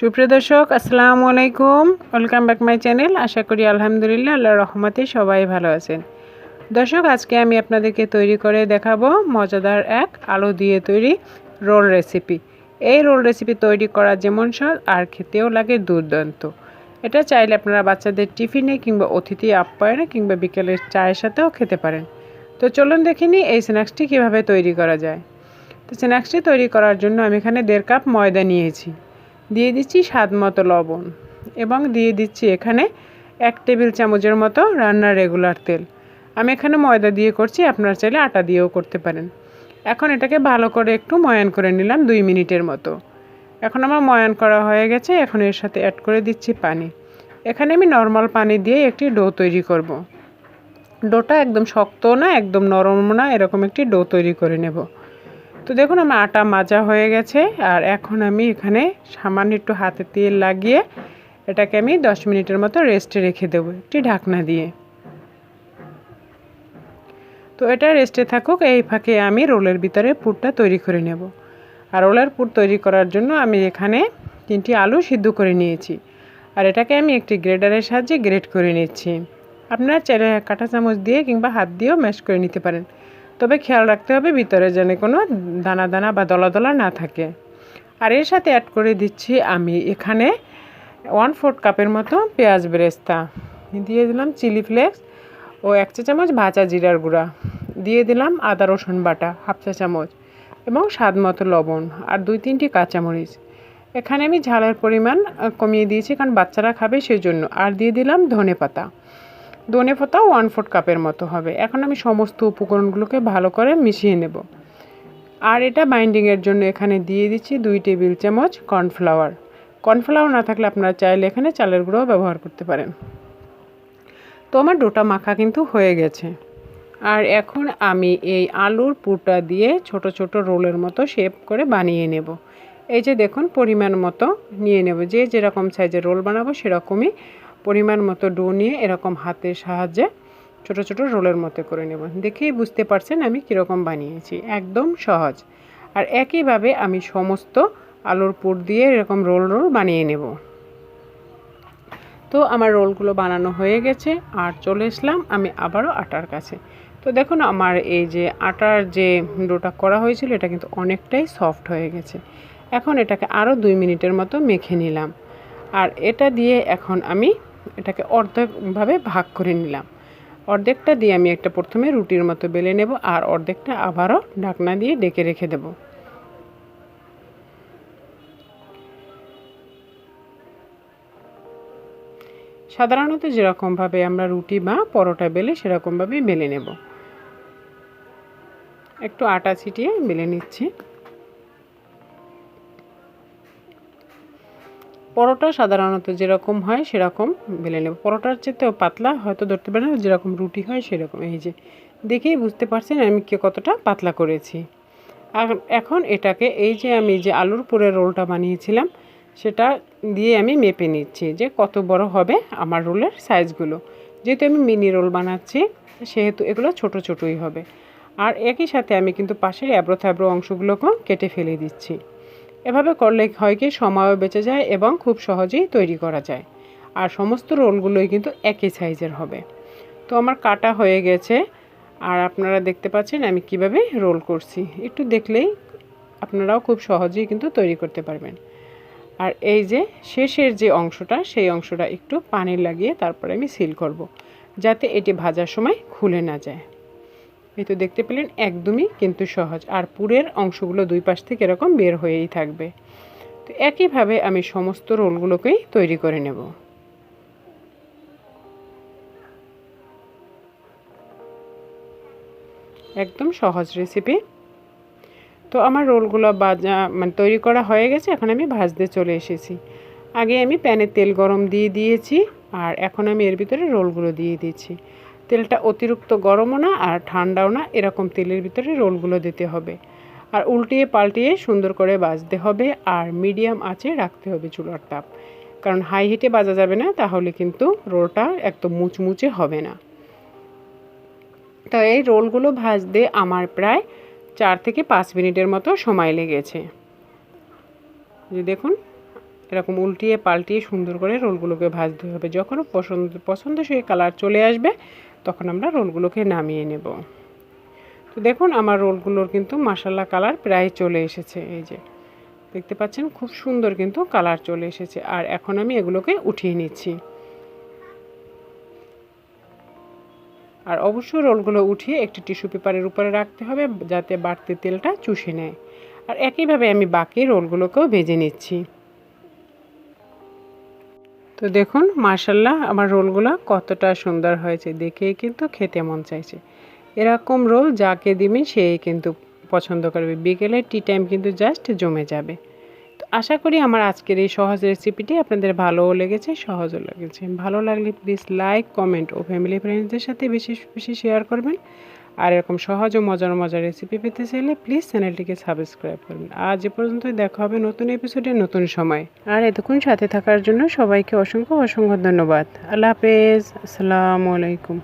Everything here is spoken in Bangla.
সুপ্রিয় দর্শক, আসসালামু আলাইকুম। Welcome back my channel. আশা করি আলহামদুলিল্লাহ আল্লাহর রহমতে সবাই ভালো আছেন। দর্শক, আজকে আমি আপনাদেরকে তৈরি করে দেখাবো মজাদার এক আলু দিয়ে তৈরি রোল রেসিপি। এই রোল রেসিপি তৈরি করা যেমন সহজ আর খেতেও লাগে দুর্দান্ত। এটা চাইলে আপনারা বাচ্চাদের টিফিনে কিংবা অতিথি আপ্যায়নে কিংবা বিকেলের চায়ের সাথেও খেতে পারেন। তো চলুন দেখে নিই এই স্ন্যাক্সটি কীভাবে তৈরি করা যায়। তো স্ন্যাক্সটি তৈরি করার জন্য আমি এখানে 1.5 কাপ ময়দা নিয়েছি। দিয়ে দিচ্ছি স্বাদ মতো লবণ এবং দিয়ে দিচ্ছি এখানে 1 টেবিল চামচের মতো রান্নার রেগুলার তেল। আমি এখানে ময়দা দিয়ে করছি, আপনারা চাইলে আটা দিয়েও করতে পারেন। এখন এটাকে ভালো করে একটু ময়ান করে নিলাম 2 মিনিটের মতো। এখন আমার ময়ান করা হয়ে গেছে। এখন এর সাথে অ্যাড করে দিচ্ছি পানি। এখানে আমি নর্মাল পানি দিয়ে একটি ডো তৈরি করব। ডোটা একদম শক্ত না, একদম নরম না, এরকম একটি ডো তৈরি করে নেব। তো দেখুন আমার আটা মাজা হয়ে গেছে। আর এখন আমি এখানে সামান্য একটু হাতে তেল লাগিয়ে এটাকে আমি 10 মিনিটের মতো রেস্টে রেখে দেবো একটি ঢাকনা দিয়ে। তো এটা রেস্টে থাকুক, এই ফাঁকে আমি রোলের ভিতরে পুরটা তৈরি করে নেব। আর রোলের পুর তৈরি করার জন্য আমি এখানে 3টি আলু সিদ্ধ করে নিয়েছি। আর এটাকে আমি একটি গ্রেডারের সাহায্যে গ্রেড করে নিচ্ছি। আপনারা চাইলে কাঁটা চামচ দিয়ে কিংবা হাত দিয়েও ম্যাশ করে নিতে পারেন। তবে খেয়াল রাখতে হবে ভিতরে যেন কোনো দানা দানা বা দলা দলা না থাকে। আর এর সাথে অ্যাড করে দিচ্ছি আমি এখানে 1/4 কাপের মতো পেঁয়াজ বেরেস্তা, দিয়ে দিলাম চিলি ফ্লেক্স ও 1 চা চামচ ভাজা জিরার গুঁড়া, দিয়ে দিলাম আদা রসুন বাটা 1/2 চা চামচ এবং স্বাদ মতো লবণ আর 2-3টি কাঁচামরিচ। এখানে আমি ঝালের পরিমাণ কমিয়ে দিয়েছি কারণ বাচ্চারা খাবে সেই জন্য। আর দিয়ে দিলাম ধনে পাতাও 1/4 কাপের মতো হবে। এখন আমি সমস্ত উপকরণগুলোকে ভালো করে মিশিয়ে নেব। আর এটা বাইন্ডিংয়ের জন্য এখানে দিয়ে দিচ্ছি 2 টেবিল চামচ কর্নফ্লাওয়ার না থাকলে আপনারা চাইলে এখানে চালের গুঁড়োও ব্যবহার করতে পারেন। তো আমার ডোটা মাখা কিন্তু হয়ে গেছে। আর এখন আমি এই আলুর পুরটা দিয়ে ছোট ছোট রোলের মতো শেপ করে বানিয়ে নেব। এই যে দেখুন পরিমাণ মতো নিয়ে নেব, যে যেরকম সাইজের রোল বানাবো সেরকমই পরিমাণ মতো ডো নিয়ে এরকম হাতের সাহায্যে ছোট ছোট রোলের মতো করে নেব। দেখেই বুঝতে পারছেন আমি কীরকম বানিয়েছি, একদম সহজ। আর একইভাবে আমি সমস্ত আলুর পুর দিয়ে এরকম রোল বানিয়ে নেব। তো আমার রোলগুলো বানানো হয়ে গেছে। আর চলে আসলাম আমি আবারও আটার কাছে। তো দেখুন আমার এই যে আটার যে ডোটা করা হয়েছিল এটা কিন্তু অনেকটাই সফট হয়ে গেছে। এখন এটাকে আরও 2 মিনিটের মতো মেখে নিলাম। আর এটা দিয়ে এখন আমি এটাকে অর্ধেকভাবে ভাগ করে নিলাম। অর্ধেকটা দিয়ে আমি একটা প্রথমে রুটির মতো বেলে নেব আর অর্ধেকটা আবারও ঢাকনা দিয়ে ঢেকে রেখে দেব। সাধারণত যেরকমভাবে আমরা রুটি বা পরোটা বেলে সেরকমভাবেই বেলে নেব। একটু আটা ছিটিয়ে বেলে নিচ্ছি। পরোটা সাধারণত যেরকম হয় সেরকম বেলে নেব। পরোটার চেয়েও পাতলা হয়তো ধরতে পারেন, যেরকম রুটি হয় সেরকম। এই যে দেখেই বুঝতে পারছেন আমি কতটা পাতলা করেছি। আর এখন এটাকে এই যে আমি যে আলুর পুরের রোলটা বানিয়েছিলাম সেটা দিয়ে আমি মেপে নিচ্ছি যে কত বড় হবে আমার রোলের সাইজগুলো। যেহেতু আমি মিনি রোল বানাচ্ছি সেহেতু এগুলো ছোট ছোটই হবে। আর একই সাথে আমি কিন্তু পাশের এবড়ো থেবড়ো অংশগুলোকেও কেটে ফেলে দিচ্ছি। এভাবে করলে হয় কি সময়ও বেঁচে যায় এবং খুব সহজেই তৈরি করা যায়। আর সমস্ত রোলগুলোই কিন্তু একই সাইজের হবে। তো আমার কাটা হয়ে গেছে। আর আপনারা দেখতে পাচ্ছেন আমি কিভাবে রোল করছি, একটু দেখলেই আপনারাও খুব সহজেই কিন্তু তৈরি করতে পারবেন। আর এই যে শেষের যে অংশটা সেই অংশটা একটু পানি লাগিয়ে তারপরে আমি সিল করব, যাতে এটি ভাজার সময় খুলে না যায়। এই তো দেখতে পেলেন একদমই কিন্তু সহজ। আর পুরের অংশগুলো দুই পাশ থেকে এরকম বের হয়েই থাকবে। তো একইভাবে আমি সমস্ত রোলগুলোকেই তৈরি করে নেব। একদম সহজ রেসিপি। তো আমার রোলগুলো তৈরি করা হয়ে গেছে। এখন আমি ভাজতে চলে এসেছি। আগে আমি প্যানে তেল গরম দিয়ে দিয়েছি আর এখন আমি এর ভিতরে রোলগুলো দিয়ে দিচ্ছি। তেলটা অতিরিক্ত গরমও না আর ঠান্ডাও না, এরকম তেলের ভিতরে রোলগুলো দিতে হবে। আর উল্টিয়ে পাল্টিয়ে সুন্দর করে ভাজতে হবে আর মিডিয়াম আঁচে রাখতে হবে চুলার তাপ, কারণ হাই হিটে ভাজা যাবে না, তাহলে কিন্তু রোলটা একদম মুচমুচে হবে না। তো এই রোলগুলো ভাজতে আমার প্রায় 4 থেকে 5 মিনিটের মতো সময় লেগেছে। যে দেখুন এরকম উল্টিয়ে পাল্টিয়ে সুন্দর করে রোলগুলোকে ভাজতে হবে। যখন পছন্দসই কালার চলে আসবে তখন আমরা রোলগুলোকে নামিয়ে নেব। তো দেখুন আমার রোলগুলোর কিন্তু মাশাআল্লাহ কালার প্রায় চলে এসেছে। এই যে দেখতে পাচ্ছেন খুব সুন্দর কিন্তু কালার চলে এসেছে। আর এখন আমি এগুলোকে উঠিয়ে নিচ্ছি। আর অবশ্যই রোলগুলো উঠিয়ে একটি টিস্যু পেপারের উপরে রাখতে হবে যাতে বাড়তি তেলটা চুষে নেয়। আর একইভাবে আমি বাকি রোলগুলোকেও ভেজে নিচ্ছি। তো দেখুন মাশাআল্লাহ আমার রোলগুলো কতটা সুন্দর হয়েছে, দেখেই কিন্তু খেতে মন চাইছে। এরকম রোল যাকে দিবেন সেই কিন্তু পছন্দ করবে। বিকেলের টি টাইম কিন্তু জাস্ট জমে যাবে। তো আশা করি আমার আজকের এই সহজ রেসিপিটি আপনাদের ভালোও লেগেছে, সহজও লেগেছে। ভালো লাগলে প্লিজ লাইক, কমেন্ট ও ফ্যামিলি ফ্রেন্ডসদের সাথে বেশি বেশি শেয়ার করবেন। আর এরকম সহজ ও মজার মজার রেসিপি পেতে চাইলে প্লিজ চ্যানেলটিকে সাবস্ক্রাইব করবেন। আজ এ পর্যন্তই, দেখা হবে নতুন এপিসোডে নতুন সময়। আর এতক্ষণ সাথে থাকার জন্য সবাইকে অসংখ্য অসংখ্য ধন্যবাদ। আল্লাহ হাফেজ, আসসালামু আলাইকুম।